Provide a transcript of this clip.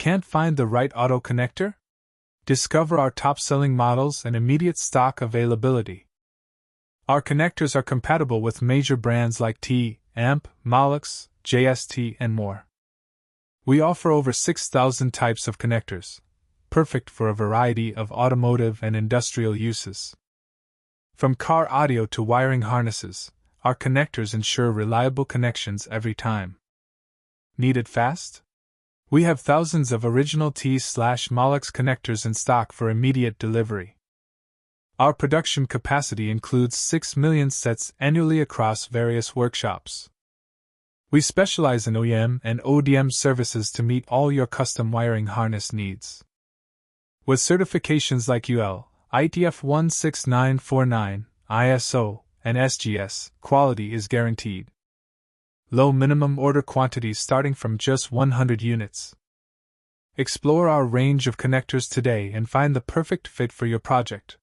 Can't find the right auto connector? Discover our top-selling models and immediate stock availability. Our connectors are compatible with major brands like T, Amp, Molex, JST, and more. We offer over 6,000 types of connectors, perfect for a variety of automotive and industrial uses. From car audio to wiring harnesses, our connectors ensure reliable connections every time. Need it fast? We have thousands of original T/Molex connectors in stock for immediate delivery. Our production capacity includes 6 million sets annually across various workshops. We specialize in OEM and ODM services to meet all your custom wiring harness needs. With certifications like UL, ITF 16949, ISO, and SGS, quality is guaranteed. Low minimum order quantities starting from just 100 units. Explore our range of connectors today and find the perfect fit for your project.